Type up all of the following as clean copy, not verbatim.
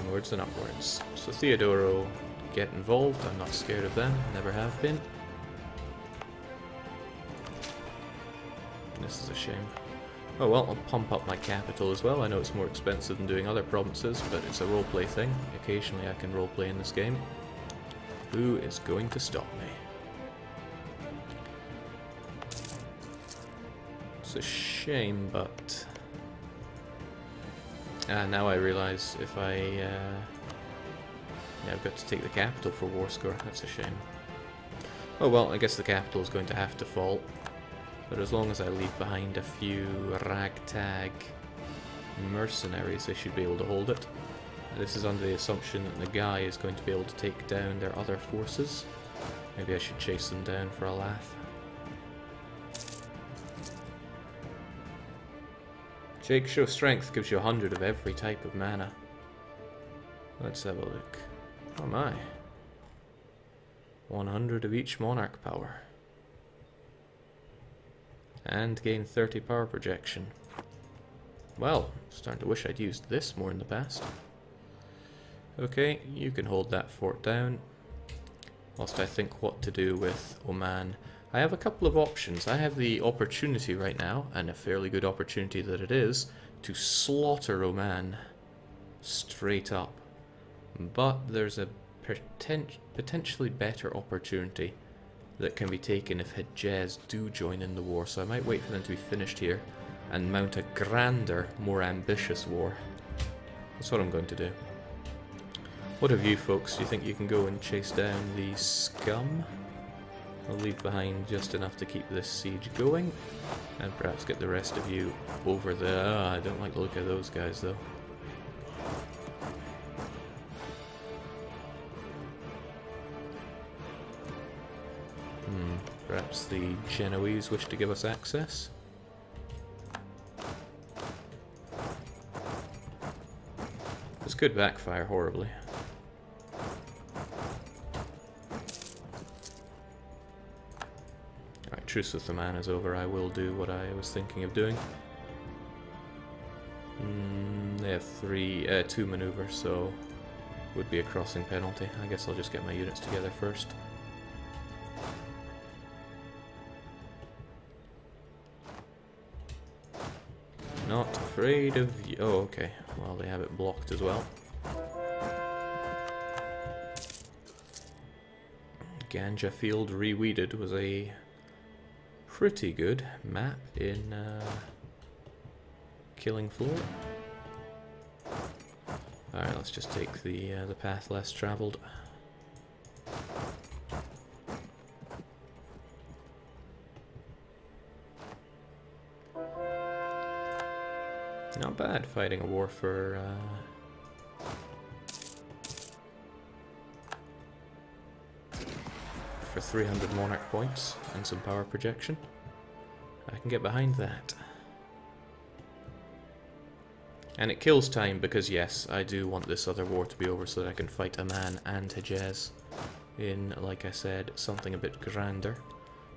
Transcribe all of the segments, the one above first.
onwards and upwards. So Theodoro, get involved. I'm not scared of them, never have been. This is a shame. Oh well, I'll pump up my capital as well. I know it's more expensive than doing other provinces, but it's a roleplay thing. Occasionally I can roleplay in this game. Who is going to stop me? It's a shame, but... now I realise if I... yeah, I've got to take the capital for war score. That's a shame. Oh well, I guess the capital is going to have to fall. But as long as I leave behind a few ragtag mercenaries, they should be able to hold it. This is under the assumption that the guy is going to be able to take down their other forces. Maybe I should chase them down for a laugh. Jake, show strength gives you 100 of every type of mana. Let's have a look. Oh my. 100 of each monarch power. And gain 30 power projection. Well, starting to wish I'd used this more in the past. Okay, you can hold that fort down. Whilst I think what to do with Oman. I have a couple of options. I have the opportunity right now, and a fairly good opportunity that it is, to slaughter Oman straight up. But there's a potentially better opportunity that can be taken if Hejaz do join in the war, so I might wait for them to be finished here and mount a grander, more ambitious war. That's what I'm going to do. What of you folks? Do you think you can go and chase down the scum? I'll leave behind just enough to keep this siege going, and perhaps get the rest of you over the... I don't like the look of those guys though. Perhaps the Genoese wish to give us access? This could backfire horribly. Alright, truce with the man is over. I will do what I was thinking of doing. They have 2 maneuvers, so would be a crossing penalty. I guess I'll just get my units together first. Not afraid of you. Oh, okay. Well, they have it blocked as well. Ganja Field Reweeded was a pretty good map in Killing Floor. Alright, let's just take the path less travelled. Not bad fighting a war for 300 monarch points and some power projection. I can get behind that. And it kills time because yes, I do want this other war to be over so that I can fight Amman and Hejaz in, like I said, something a bit grander.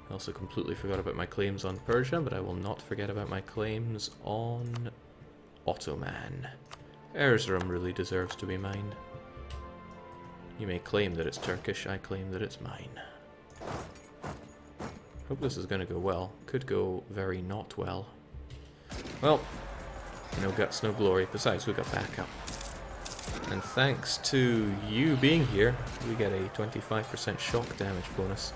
I also completely forgot about my claims on Persia, but I will not forget about my claims on Ottoman. Erzurum really deserves to be mine. You may claim that it's Turkish, I claim that it's mine. Hope this is going to go well. Could go very not well. Well, no guts, no glory. Besides, we got backup. And thanks to you being here, we get a 25% shock damage bonus.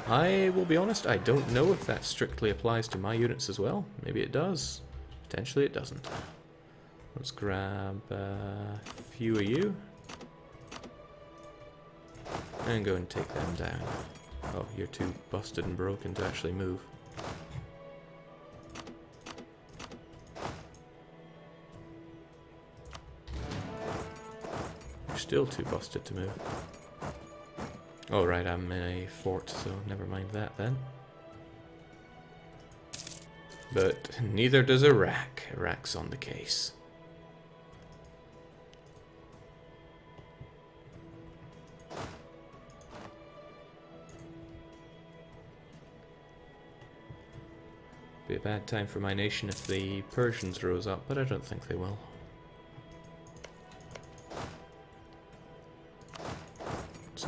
I will be honest, I don't know if that strictly applies to my units as well. Maybe it does. Potentially it doesn't. Let's grab a few of you. And go and take them down. Oh, you're too busted and broken to actually move. You're still too busted to move. Oh right, I'm in a fort, so never mind that then. But neither does Iraq. Iraq's on the case. Be a bad time for my nation if the Persians rose up, but I don't think they will.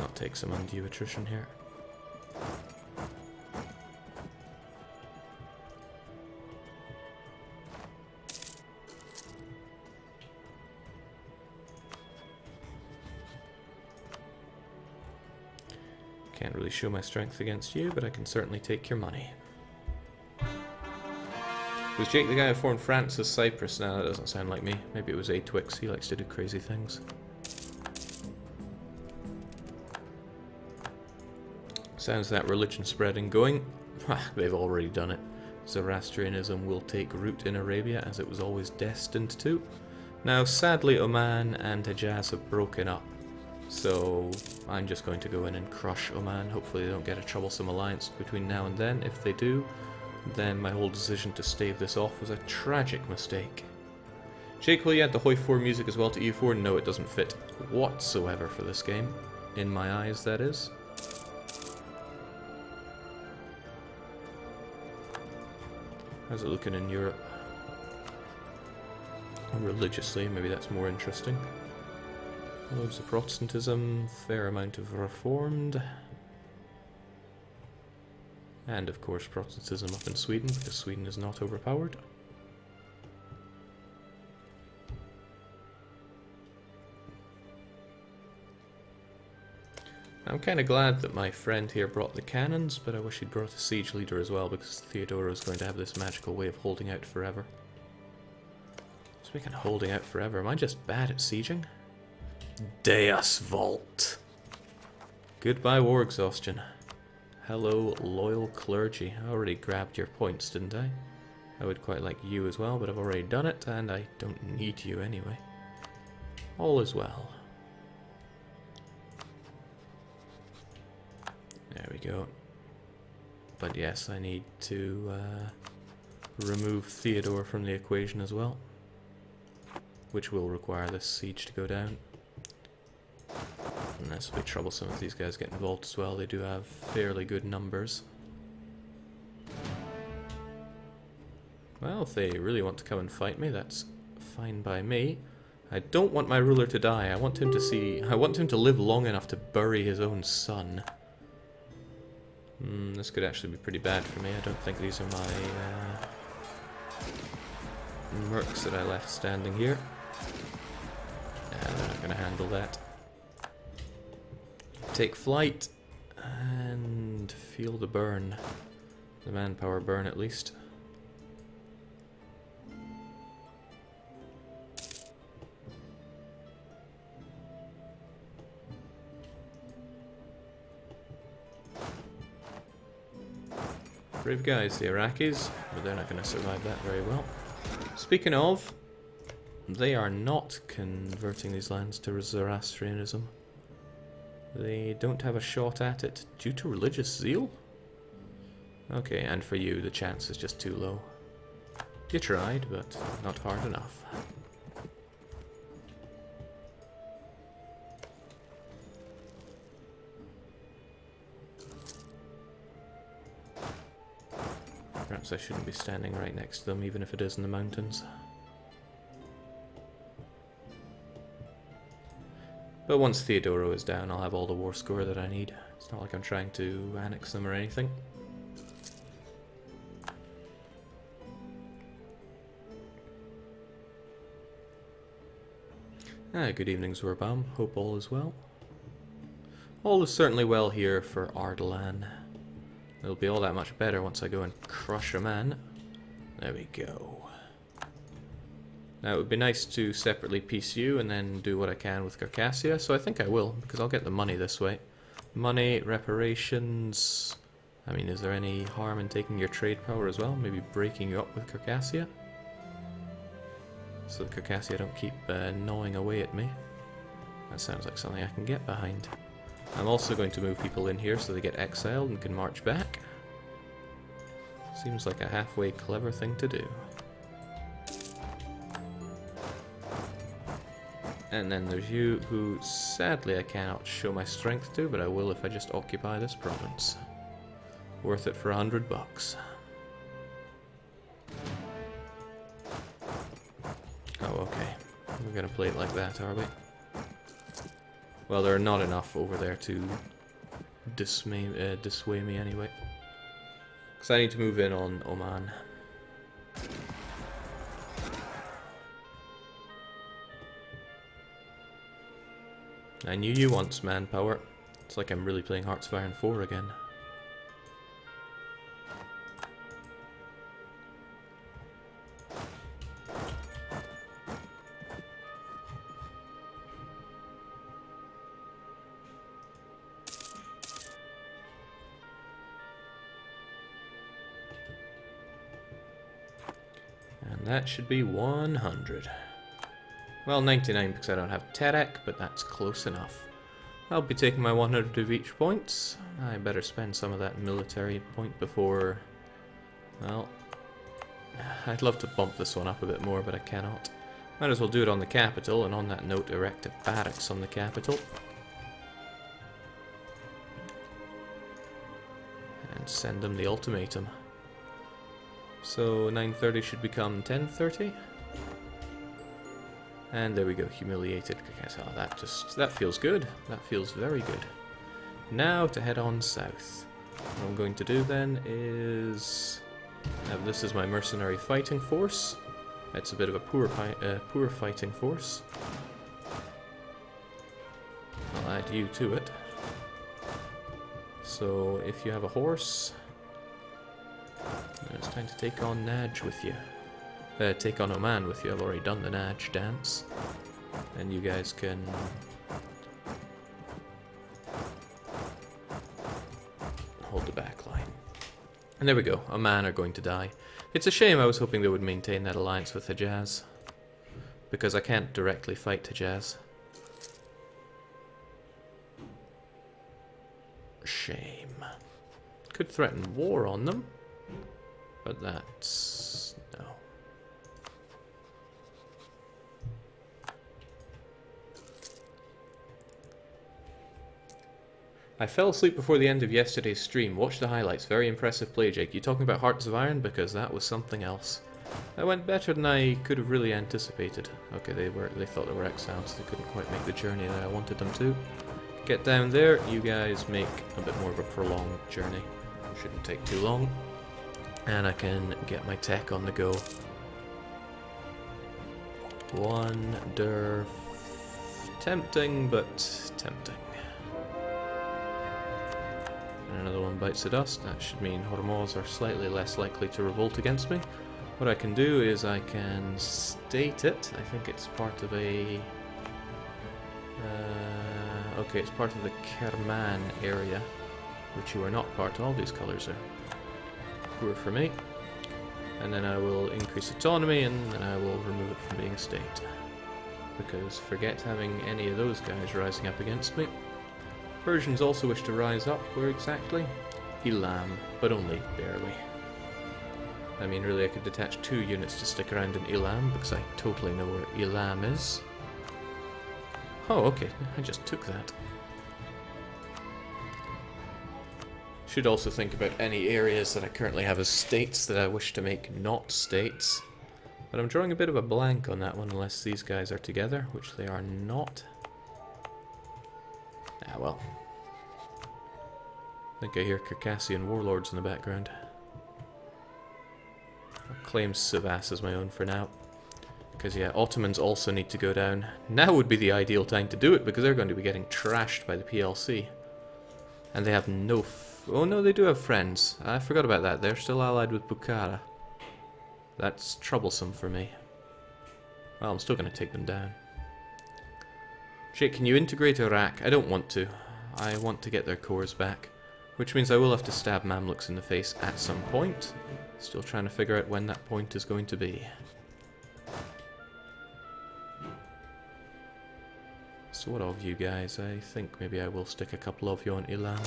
not take some undue attrition here. Can't really show my strength against you, but I can certainly take your money. Was Jake the guy who formed France as Cyprus? No, that doesn't sound like me. Maybe it was A-Twix. He likes to do crazy things. Sounds that religion spreading going. They've already done it. Zoroastrianism will take root in Arabia, as it was always destined to. Now, sadly, Oman and Hejaz have broken up. So I'm just going to go in and crush Oman. Hopefully they don't get a troublesome alliance between now and then. If they do, then my whole decision to stave this off was a tragic mistake. Jake, will you add the Hoi 4 music as well to EU4? No, it doesn't fit whatsoever for this game. In my eyes, that is. How's it looking in Europe? Religiously, maybe that's more interesting. Loads of Protestantism, fair amount of Reformed. And of course Protestantism up in Sweden, because Sweden is not overpowered. I'm kind of glad that my friend here brought the cannons, but I wish he'd brought a siege leader as well, because Theodora is going to have this magical way of holding out forever. Speaking of holding out forever, am I just bad at sieging? Deus Vault. Goodbye war exhaustion. Hello loyal clergy. I already grabbed your points, didn't I? I would quite like you as well, but I've already done it, and I don't need you anyway. All is well. There we go. But yes, I need to remove Theodore from the equation as well, which will require this siege to go down. And this will be troublesome if these guys get involved as well. They do have fairly good numbers. Well, if they really want to come and fight me, that's fine by me. I don't want my ruler to die. I want him to live long enough to bury his own son. This could actually be pretty bad for me. I don't think these are my mercs that I left standing here. They're not going to handle that. Take flight and feel the burn. The manpower burn, at least. Brave guys, the Iraqis, but they're not going to survive that very well. Speaking of, they are not converting these lands to Zoroastrianism. They don't have a shot at it due to religious zeal? Okay, and for you, the chance is just too low. You tried, but not hard enough. Perhaps I shouldn't be standing right next to them, even if it is in the mountains. But once Theodoro is down, I'll have all the war score that I need. It's not like I'm trying to annex them or anything. Good evening, Zorbaum. Hope all is well. All is certainly well here for Ardalan. It'll be all that much better once I go and crush a man. There we go. Now, it would be nice to separately piece you and then do what I can with Circassia, so I think I will, because I'll get the money this way. Money, reparations... I mean, is there any harm in taking your trade power as well? Maybe breaking you up with Circassia? So that Circassia don't keep gnawing away at me. That sounds like something I can get behind. I'm also going to move people in here so they get exiled and can march back. Seems like a halfway clever thing to do. And then there's you, who sadly I cannot show my strength to, but I will if I just occupy this province. Worth it for 100 bucks. Oh, okay. We're gonna play it like that, are we? Well, there are not enough over there to dissuade me anyway. Because I need to move in on Oman. I knew you once, manpower. It's like I'm really playing Hearts of Iron 4 again. And that should be 100. Well, 99 because I don't have Terek, but that's close enough. I'll be taking my 100 of each points. I better spend some of that military point before... Well, I'd love to bump this one up a bit more, but I cannot. Might as well do it on the capital, and on that note, erect a barracks on the capital. And send them the ultimatum. So 9:30 should become 10:30. And there we go, humiliated. Oh, that feels good. That feels very good. Now to head on south. What I'm going to do then is have this as my mercenary fighting force. It's a bit of a poor fighting force. I'll add you to it. So if you have a horse, it's time to take on Naj with you. Take on Oman with you. I've already done the Naj dance. And you guys can... hold the back line. And there we go. Oman are going to die. It's a shame. I was hoping they would maintain that alliance with Hejaz. Because I can't directly fight Hejaz. Shame. Could threaten war on them. But that's... no. I fell asleep before the end of yesterday's stream. Watch the highlights. Very impressive play, Jake. You talking about Hearts of Iron? Because that was something else. That went better than I could have really anticipated. Okay, they thought they were exiles. They couldn't quite make the journey that I wanted them to. Get down there. You guys make a bit more of a prolonged journey. Shouldn't take too long. And I can get my tech on the go. Wonder... tempting, but tempting. And another one bites the dust. That should mean Hormoz are slightly less likely to revolt against me. What I can do is I can state it. I think it's part of a... okay, it's part of the Kerman area, which you are not part of. These colours are poor for me. And then I will increase autonomy, and then I will remove it from being a state. Because forget having any of those guys rising up against me. Persians also wish to rise up. Where exactly? Elam, but only barely. I mean, really, I could detach 2 units to stick around in Elam, because I totally know where Elam is. Oh, okay, I just took that. Should also think about any areas that I currently have as states that I wish to make not states. But I'm drawing a bit of a blank on that one, unless these guys are together, which they are not. Ah, well. I think I hear Circassian warlords in the background. I'll claim Sivas as my own for now. Because, yeah, Ottomans also need to go down. Now would be the ideal time to do it, because they're going to be getting trashed by the PLC. And they have no... oh, no, they do have friends. I forgot about that. They're still allied with Bukhara. That's troublesome for me. Well, I'm still going to take them down. Jake, can you integrate Iraq? I don't want to. I want to get their cores back. Which means I will have to stab Mamluks in the face at some point. Still trying to figure out when that point is going to be. So what of you guys? I think maybe I will stick a couple of you on Elam.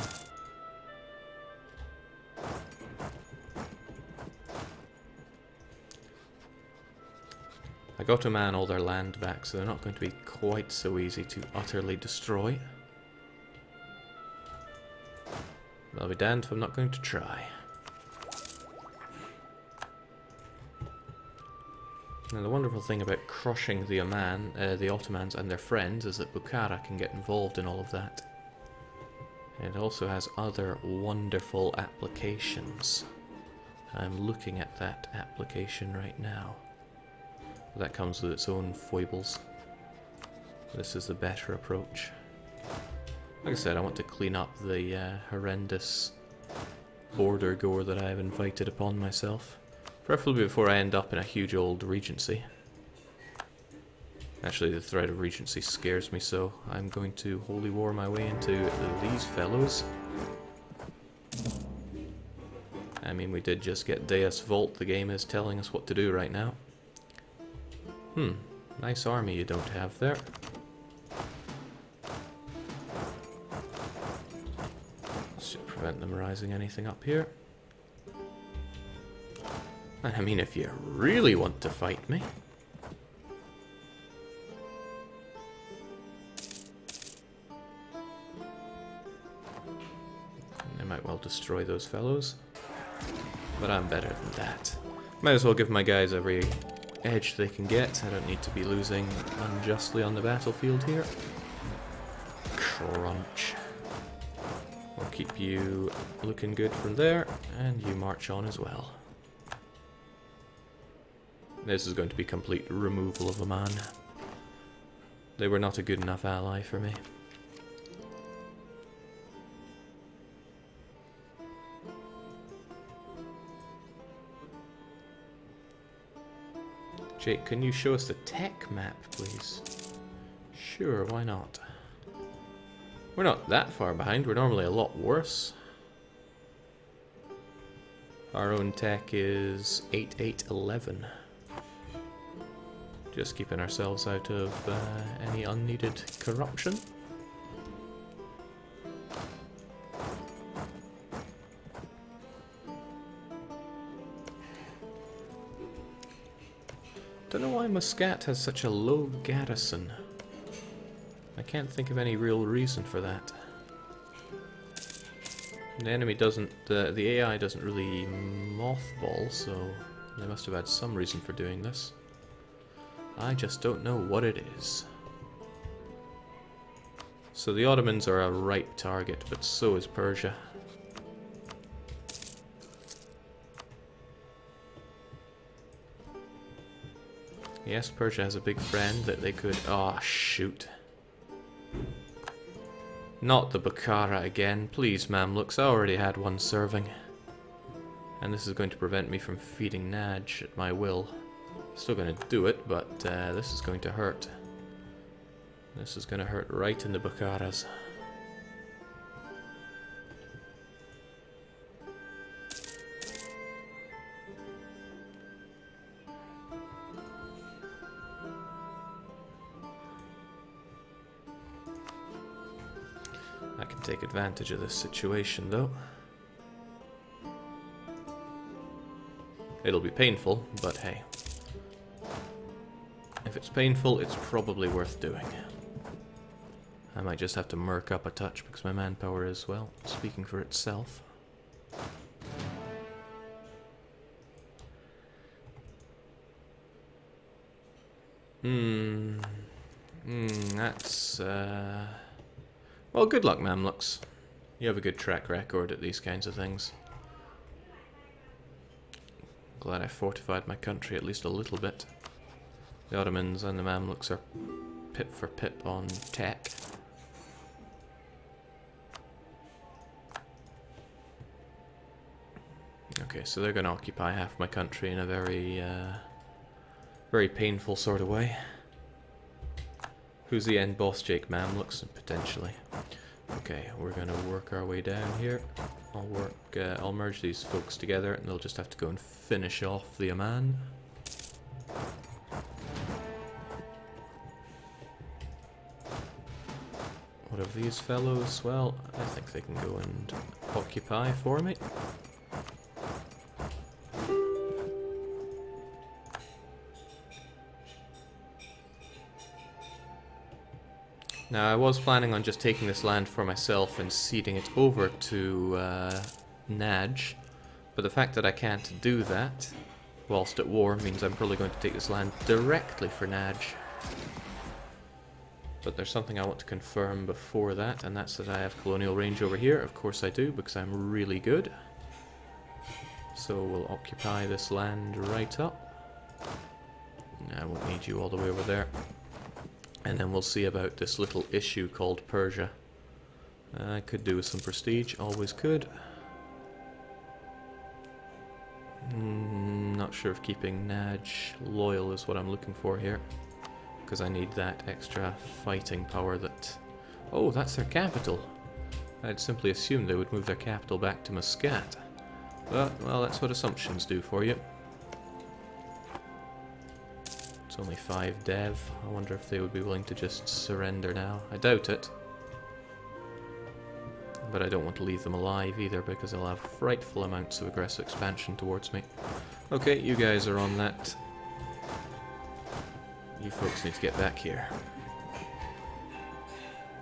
I got to man all their land back, so they're not going to be quite so easy to utterly destroy. I'll be damned if I'm not going to try. Now the wonderful thing about crushing the Ottomans and their friends is that Bukhara can get involved in all of that. It also has other wonderful applications. I'm looking at that application right now. That comes with its own foibles. This is the better approach. Like I said, I want to clean up the horrendous border gore that I have invited upon myself. Preferably before I end up in a huge old regency. Actually, the threat of regency scares me, so I'm going to holy war my way into these fellows. I mean, we did just get Deus Vult. The game is telling us what to do right now. Nice army you don't have there. Should prevent them rising anything up here. And I mean, if you really want to fight me... I might well destroy those fellows. But I'm better than that. Might as well give my guys every edge they can get. I don't need to be losing unjustly on the battlefield here. Crunch. We'll keep you looking good from there, and you march on as well. This is going to be complete removal of a man. They were not a good enough ally for me. Jake, can you show us the tech map, please? Sure, why not? We're not that far behind, we're normally a lot worse. Our own tech is 8811. Just keeping ourselves out of any unneeded corruption. Don't know why Muscat has such a low garrison. I can't think of any real reason for that. The enemy doesn't, the AI doesn't really mothball, so they must have had some reason for doing this. I just don't know what it is. So the Ottomans are a ripe target, but so is Persia. Yes, Persia has a big friend that they could... Oh, shoot. Not the Bukhara again. Please, Mamluks, I already had one serving. And this is going to prevent me from feeding Naj at my will. Still going to do it, but this is going to hurt. This is going to hurt right in the Bukharas. I can take advantage of this situation, though. It'll be painful, but hey. If it's painful, it's probably worth doing. I might just have to murk up a touch because my manpower is, well, speaking for itself. That's, well, good luck, Mamluks. You have a good track record at these kinds of things. Glad I fortified my country at least a little bit. The Ottomans and the Mamluks are pip for pip on tech. Okay, so they're going to occupy half my country in a very, very painful sort of way. Who's the end boss? Jake Mamluks, potentially. Okay, we're going to work our way down here. I'll merge these folks together, and they'll just have to go and finish off the Aman. What of these fellows? Well, I think they can go and occupy for me. Now, I was planning on just taking this land for myself and ceding it over to Naj, but the fact that I can't do that whilst at war means I'm probably going to take this land directly for Naj. But there's something I want to confirm before that, and that's that I have colonial range over here. Of course I do, because I'm really good. So we'll occupy this land right up. I won't need you all the way over there. And then we'll see about this little issue called Persia. I could do with some prestige, always could. Not sure if keeping Naj loyal is what I'm looking for here. Because I need that extra fighting power that... Oh, that's their capital. I'd simply assumed they would move their capital back to Muscat. But, well, that's what assumptions do for you. It's only 5 dev. I wonder if they would be willing to just surrender now. I doubt it. But I don't want to leave them alive either, because they'll have frightful amounts of aggressive expansion towards me. Okay, you guys are on that. You folks need to get back here.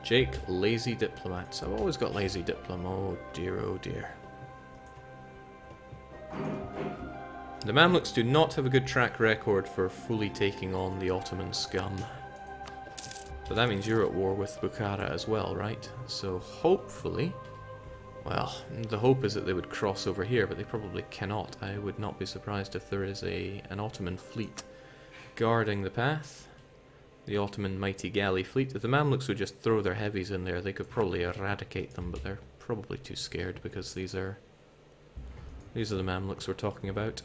Jake, lazy diplomats. I've always got lazy diplom. Oh dear, oh dear. The Mamluks do not have a good track record for fully taking on the Ottoman scum. But that means you're at war with Bukhara as well, right? So hopefully... Well, the hope is that they would cross over here, but they probably cannot. I would not be surprised if there is an Ottoman fleet guarding the path. The Ottoman mighty galley fleet. If the Mamluks would just throw their heavies in there, they could probably eradicate them, but they're probably too scared because these are the Mamluks we're talking about.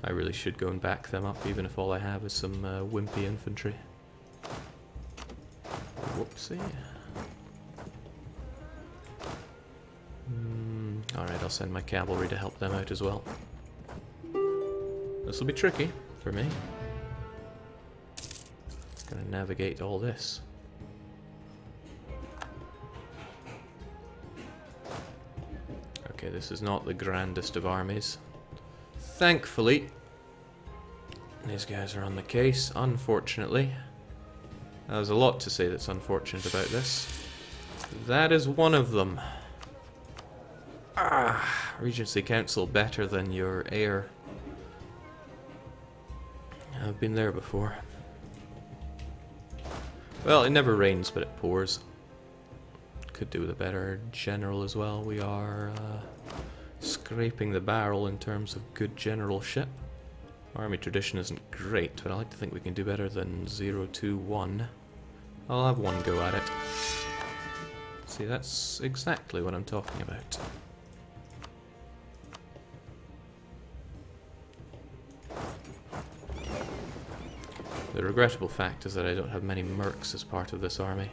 I really should go and back them up, even if all I have is some wimpy infantry. Whoopsie. Alright, I'll send my cavalry to help them out as well. This will be tricky for me. Gonna navigate all this. Okay, this is not the grandest of armies. Thankfully, these guys are on the case, unfortunately. There's a lot to say that's unfortunate about this. That is one of them. Regency Council better than your heir. I've been there before. Well, it never rains, but it pours. Could do with a better general as well. We are scraping the barrel in terms of good generalship. Army tradition isn't great, but I like to think we can do better than 021. I'll have one go at it. See, that's exactly what I'm talking about. The regrettable fact is that I don't have many mercs as part of this army.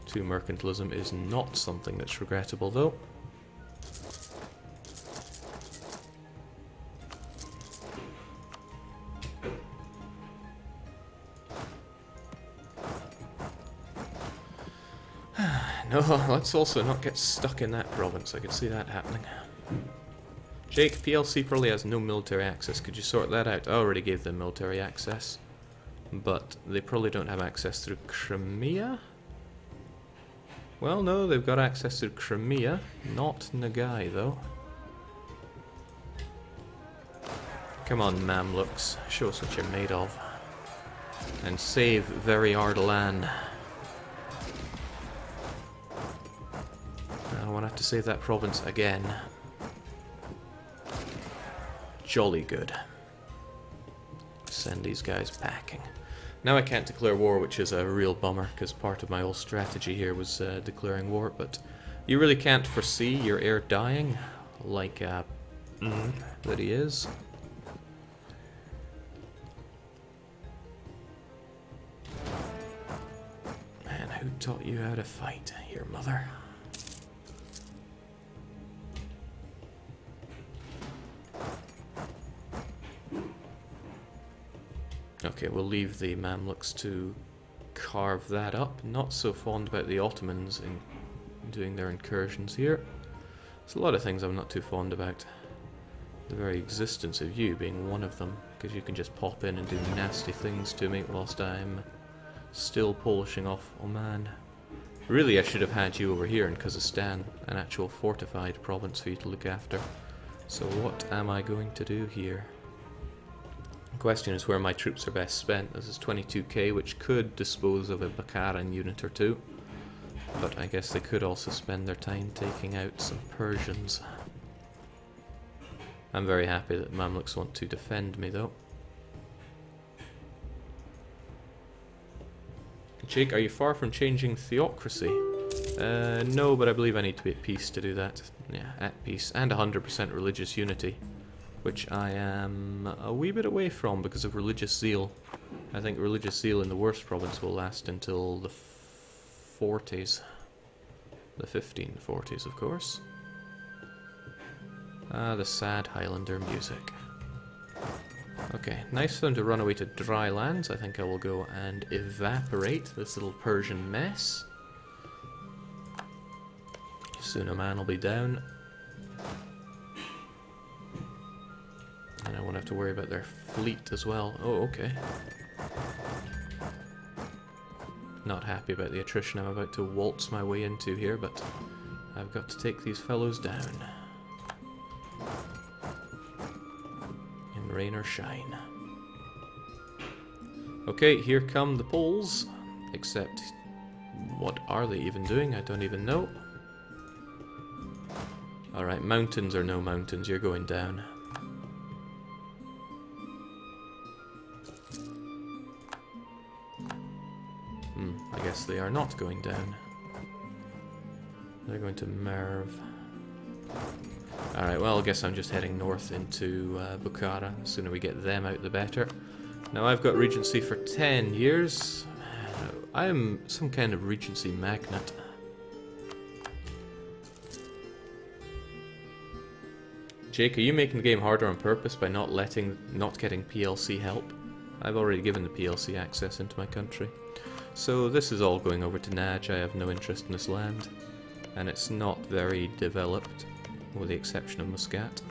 2 mercantilism is not something that's regrettable, though. No, let's also not get stuck in that province. I could see that happening. Jake, PLC probably has no military access. Could you sort that out? I already gave them military access. But they probably don't have access through Crimea? Well, no, they've got access to Crimea. Not Nagai, though. Come on, Mamluks. Show us what you're made of. And save very Ardalan. I won't have to save that province again. Jolly good. Send these guys packing. Now I can't declare war, which is a real bummer, because part of my whole strategy here was declaring war, but you really can't foresee your heir dying, like that he is. Man, who taught you how to fight? Your mother? Okay, we'll leave the Mamluks to carve that up. Not so fond about the Ottomans in doing their incursions here. There's a lot of things I'm not too fond about. The very existence of you being one of them, because you can just pop in and do nasty things to me whilst I'm still polishing off Oman. Really, I should have had you over here in Kazakhstan, an actual fortified province for you to look after. So what am I going to do here? The question is where my troops are best spent. This is 22k, which could dispose of a Bakharan unit or two. But I guess they could also spend their time taking out some Persians. I'm very happy that Mamluks want to defend me, though. Jake, are you far from changing theocracy? No, but I believe I need to be at peace to do that. Yeah, at peace. And 100% religious unity, which I am a wee bit away from because of religious zeal. I think religious zeal in the worst province will last until the 40s. The 1540s, of course. Ah, the sad Highlander music. Okay, nice for them to run away to dry lands. I think I will go and evaporate this little Persian mess. Soon Oman will be down. And I won't have to worry about their fleet as well. Oh, okay. Not happy about the attrition I'm about to waltz my way into here, but I've got to take these fellows down. In rain or shine. Okay, here come the Poles. Except, what are they even doing? I don't even know. Alright, mountains or no mountains, you're going down. I guess they are not going down. They're going to Merv. Alright, well, I guess I'm just heading north into Bukhara. The sooner we get them out, the better. Now, I've got regency for 10 years. I am some kind of regency magnet. Jake, are you making the game harder on purpose by not getting PLC help? I've already given the PLC access into my country. So this is all going over to Naj. I have no interest in this land. And it's not very developed, with the exception of Muscat.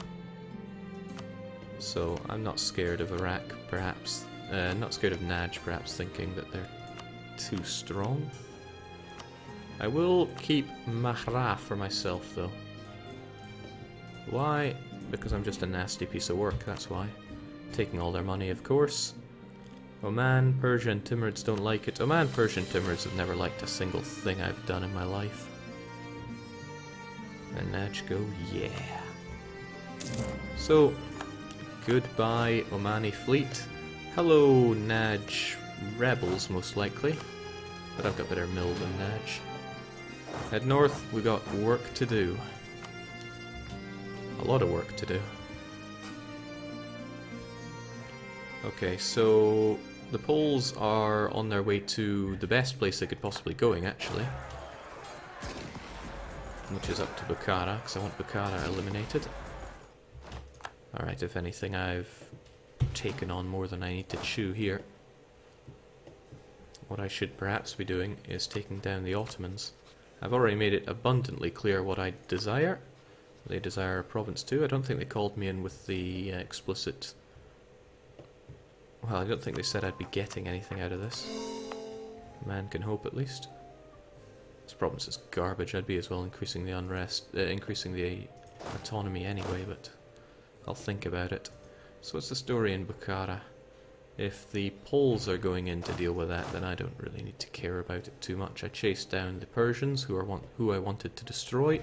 So I'm not scared of Iraq, perhaps. Not scared of Naj, perhaps thinking that they're too strong. I will keep Mahra for myself, though. Why? Because I'm just a nasty piece of work, that's why. Taking all their money, of course. Oman, Persia and Timurids don't like it. Oman, Persia and Timurids have never liked a single thing I've done in my life. And Naj go, yeah. So, goodbye Omani fleet. Hello Naj rebels, most likely. But I've got better mill than Naj. Head north, we got work to do. A lot of work to do. Okay, so the Poles are on their way to the best place they could possibly going, actually. Which is up to Bukhara, because I want Bukhara eliminated. Alright, if anything, I've taken on more than I need to chew here. What I should perhaps be doing is taking down the Ottomans. I've already made it abundantly clear what I desire. They desire a province too. I don't think they called me in with the explicit... Well, I don't think they said I'd be getting anything out of this. Man can hope, at least. This province is garbage. I'd be as well increasing the unrest, increasing the autonomy anyway, but I'll think about it. So what's the story in Bukhara? If the Poles are going in to deal with that, then I don't really need to care about it too much. I chased down the Persians, who I wanted to destroy.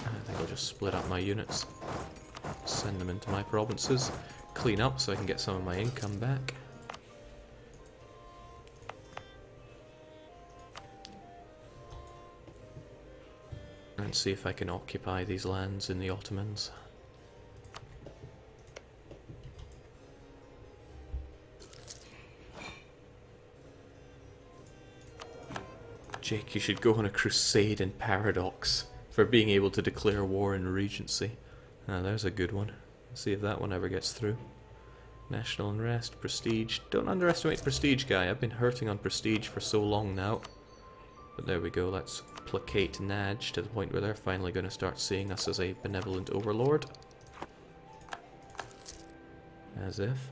I think I'll just split up my units, send them into my provinces, clean up so I can get some of my income back. And see if I can occupy these lands in the Ottomans. Jake, you should go on a crusade in Paradox for being able to declare war in Regency. Ah, there's a good one. Let's see if that one ever gets through. National unrest, prestige. Don't underestimate prestige, guy. I've been hurting on prestige for so long now. But there we go, let's placate Naj to the point where they're finally going to start seeing us as a benevolent overlord. As if.